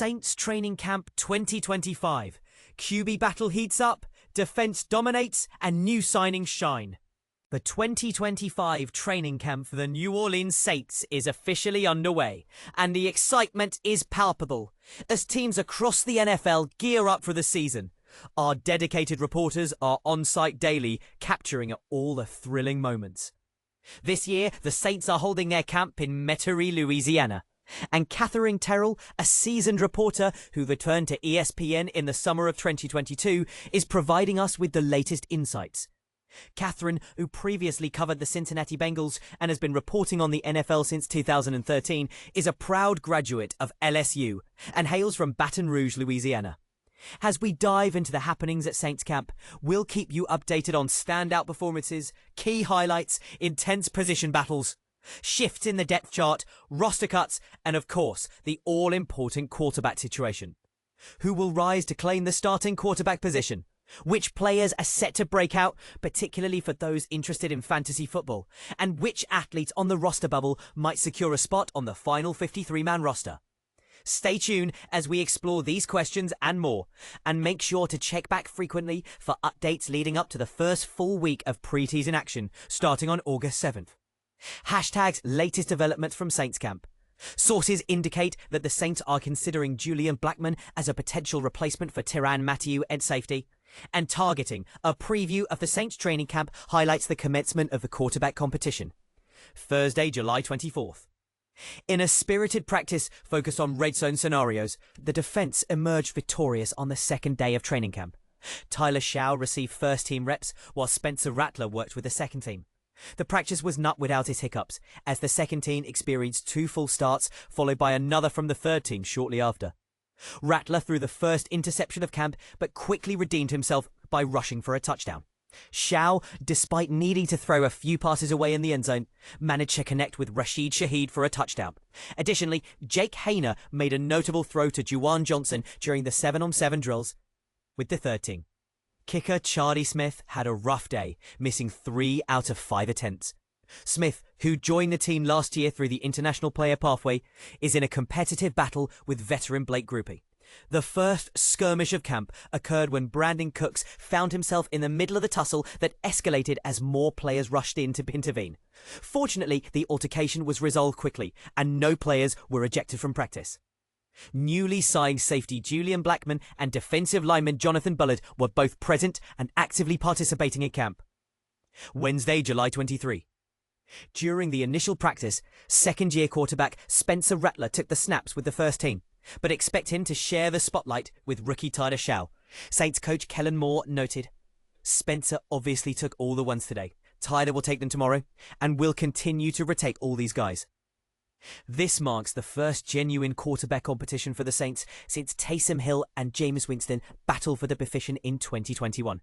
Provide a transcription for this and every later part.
Saints Training Camp 2025. QB battle heats up, defense dominates, and new signings shine. The 2025 training camp for the New Orleans Saints is officially underway, and the excitement is palpable as teams across the NFL gear up for the season. Our dedicated reporters are on site daily, capturing all the thrilling moments. This year, the Saints are holding their camp in Metairie, Louisiana. And Catherine Terrell, a seasoned reporter who returned to ESPN in the summer of 2022, is providing us with the latest insights. Catherine, who previously covered the Cincinnati Bengals and has been reporting on the NFL since 2013, is a proud graduate of LSU and hails from Baton Rouge, Louisiana. As we dive into the happenings at Saints Camp, we'll keep you updated on standout performances, key highlights, intense position battles, shifts in the depth chart, roster cuts, and of course, the all-important quarterback situation. Who will rise to claim the starting quarterback position? Which players are set to break out, particularly for those interested in fantasy football? And which athletes on the roster bubble might secure a spot on the final 53-man roster? Stay tuned as we explore these questions and more, and make sure to check back frequently for updates leading up to the first full week of pre-teaser action starting on August 7th. Hashtags latest developments from Saints Camp. Sources indicate that the Saints are considering Julian Blackmon as a potential replacement for Tyrann Mathieu at safety. And targeting a preview of the Saints training camp highlights the commencement of the quarterback competition. Thursday, July 24th. In a spirited practice focused on red zone scenarios, the defense emerged victorious on the second day of training camp. Tyler Shough received first team reps while Spencer Rattler worked with the second team. The practice was not without its hiccups, as the second team experienced 2 full starts, followed by another from the third team shortly after. Rattler threw the first interception of camp, but quickly redeemed himself by rushing for a touchdown. Shough, despite needing to throw a few passes away in the end zone, managed to connect with Rashid Shaheed for a touchdown. Additionally, Jake Haener made a notable throw to Juwan Johnson during the 7-on-7 drills with the third team. Kicker Charlie Smith had a rough day, missing 3 out of 5 attempts. Smith, who joined the team last year through the international player pathway, is in a competitive battle with veteran Blake Grupe. The first skirmish of camp occurred when Brandin Cooks found himself in the middle of the tussle that escalated as more players rushed in to intervene. Fortunately, the altercation was resolved quickly, and no players were ejected from practice. Newly signed safety Julian Blackmon and defensive lineman Jonathan Bullard were both present and actively participating in camp. Wednesday, July 23. During the initial practice, second-year quarterback Spencer Rattler took the snaps with the first team, but expect him to share the spotlight with rookie Tyler Shough. Saints coach Kellen Moore noted, "Spencer obviously took all the ones today. Tyler will take them tomorrow, and will continue to retake all these guys." This marks the first genuine quarterback competition for the Saints since Taysom Hill and Jameis Winston battled for the position in 2021.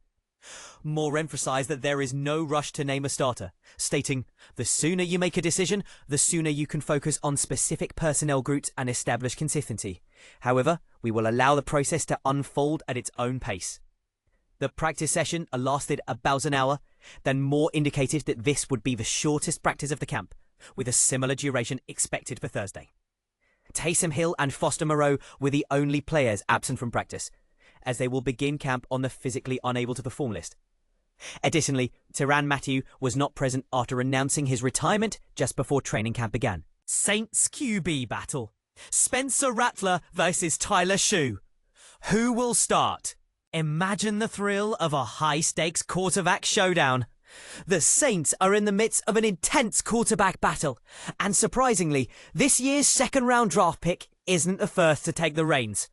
Moore emphasized that there is no rush to name a starter, stating, "The sooner you make a decision, the sooner you can focus on specific personnel groups and establish consistency. However, we will allow the process to unfold at its own pace." The practice session lasted about an hour, then Moore indicated that this would be the shortest practice of the camp, with a similar duration expected for Thursday. Taysom Hill and Foster Moreau were the only players absent from practice, as they will begin camp on the physically unable to perform list. Additionally, Tyrann Mathieu was not present after announcing his retirement just before training camp began. Saints QB battle. Spencer Rattler versus Tyler Shough. Who will start? Imagine the thrill of a high-stakes quarterback showdown. The Saints are in the midst of an intense quarterback battle, and surprisingly, this year's second-round draft pick isn't the first to take the reins.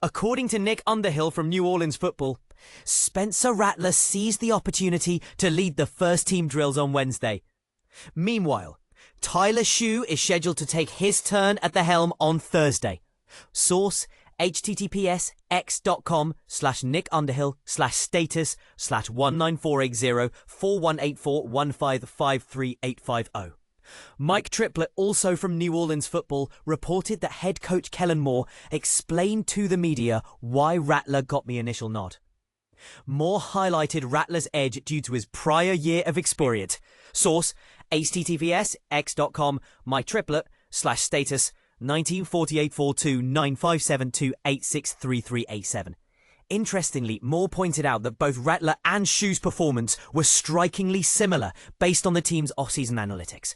According to Nick Underhill from New Orleans Football, Spencer Rattler seized the opportunity to lead the first-team drills on Wednesday. Meanwhile, Tyler Shough is scheduled to take his turn at the helm on Thursday. Source: https://nickunderhill/status/19480418415538550. Mike Triplett, also from New Orleans Football, reported that head coach Kellen Moore explained to the media why Rattler got the initial nod. Moore highlighted Rattler's edge due to his prior year of experience. Source: https://x.com, Mike Triplett/status 1948-42-9572-863387. Interestingly, Moore pointed out that both Rattler and Shough's performance were strikingly similar based on the team's off-season analytics.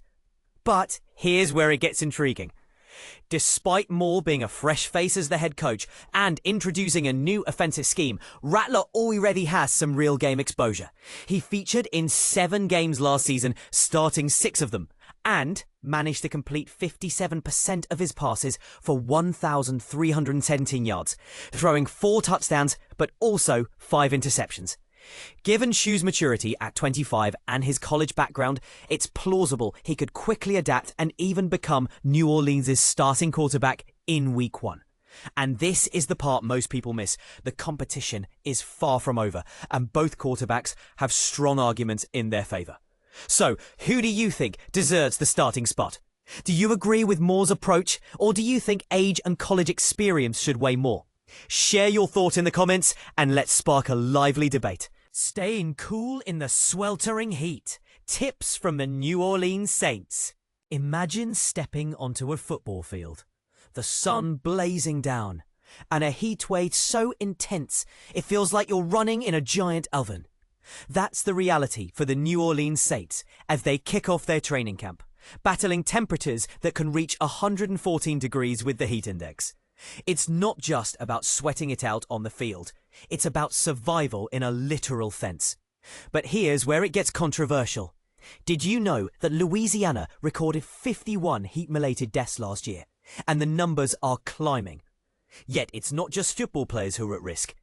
But here's where it gets intriguing. Despite Moore being a fresh face as the head coach and introducing a new offensive scheme, Rattler already has some real game exposure. He featured in 7 games last season, starting 6 of them, and managed to complete 57% of his passes for 1,317 yards, throwing 4 touchdowns but also 5 interceptions. Given Shough's maturity at 25 and his college background, it's plausible he could quickly adapt and even become New Orleans' starting quarterback in week 1. And this is the part most people miss. The competition is far from over, and both quarterbacks have strong arguments in their favour. So, who do you think deserves the starting spot? Do you agree with Moore's approach, or do you think age and college experience should weigh more? Share your thoughts in the comments, and let's spark a lively debate. Staying cool in the sweltering heat. Tips from the New Orleans Saints. Imagine stepping onto a football field, the sun blazing down, and a heat wave so intense it feels like you're running in a giant oven. That's the reality for the New Orleans Saints as they kick off their training camp, battling temperatures that can reach 114 degrees with the heat index. It's not just about sweating it out on the field, it's about survival in a literal sense. But here's where it gets controversial. Did you know that Louisiana recorded 51 heat-related deaths last year, and the numbers are climbing? Yet it's not just football players who are at risk.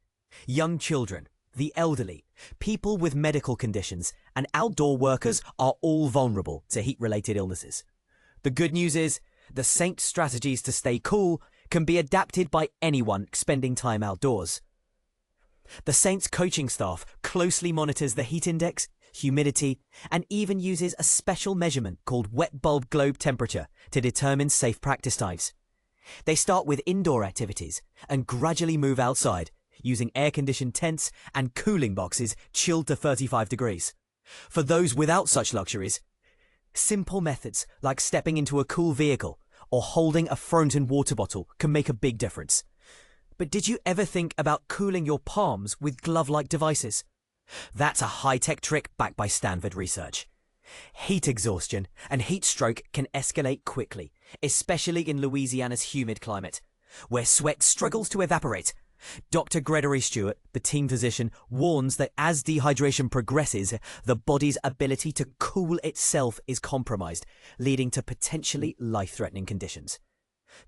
Young children, the elderly, people with medical conditions, and outdoor workers are all vulnerable to heat-related illnesses. The good news is, the Saints' strategies to stay cool can be adapted by anyone spending time outdoors. The Saints coaching staff closely monitors the heat index, humidity, and even uses a special measurement called wet bulb globe temperature to determine safe practice times. They start with indoor activities and gradually move outside, using air-conditioned tents and cooling boxes chilled to 35 degrees. For those without such luxuries, simple methods like stepping into a cool vehicle or holding a frozen water bottle can make a big difference. But did you ever think about cooling your palms with glove-like devices? That's a high-tech trick backed by Stanford research. Heat exhaustion and heat stroke can escalate quickly, especially in Louisiana's humid climate, where sweat struggles to evaporate. Dr. Gregory Stewart, the team physician, warns that as dehydration progresses, the body's ability to cool itself is compromised, leading to potentially life-threatening conditions.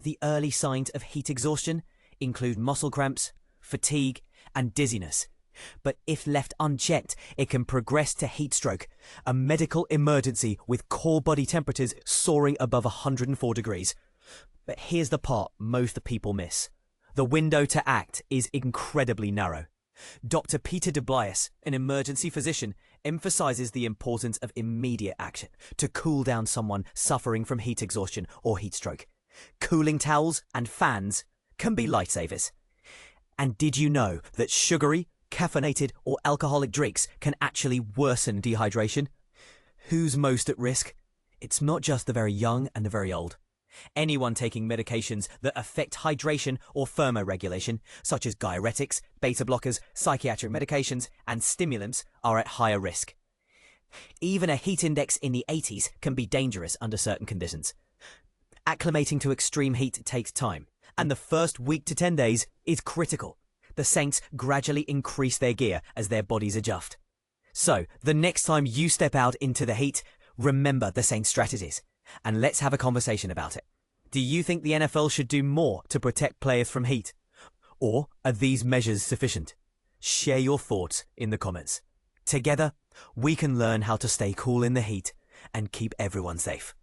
The early signs of heat exhaustion include muscle cramps, fatigue, and dizziness. But if left unchecked, it can progress to heat stroke, a medical emergency with core body temperatures soaring above 104 degrees. But here's the part most people miss. The window to act is incredibly narrow. Dr. Peter DeBlias, an emergency physician, emphasizes the importance of immediate action to cool down someone suffering from heat exhaustion or heat stroke. Cooling towels and fans can be lifesavers. And did you know that sugary, caffeinated, or alcoholic drinks can actually worsen dehydration? Who's most at risk? It's not just the very young and the very old. Anyone taking medications that affect hydration or thermoregulation, such as diuretics, beta blockers, psychiatric medications, and stimulants, are at higher risk. Even a heat index in the 80s can be dangerous under certain conditions. Acclimating to extreme heat takes time, and the first week to 10 days is critical. The Saints gradually increase their gear as their bodies adjust. So, the next time you step out into the heat, remember the Saints' strategies, and let's have a conversation about it. Do you think the NFL should do more to protect players from heat? Or are these measures sufficient? Share your thoughts in the comments. Together, we can learn how to stay cool in the heat and keep everyone safe.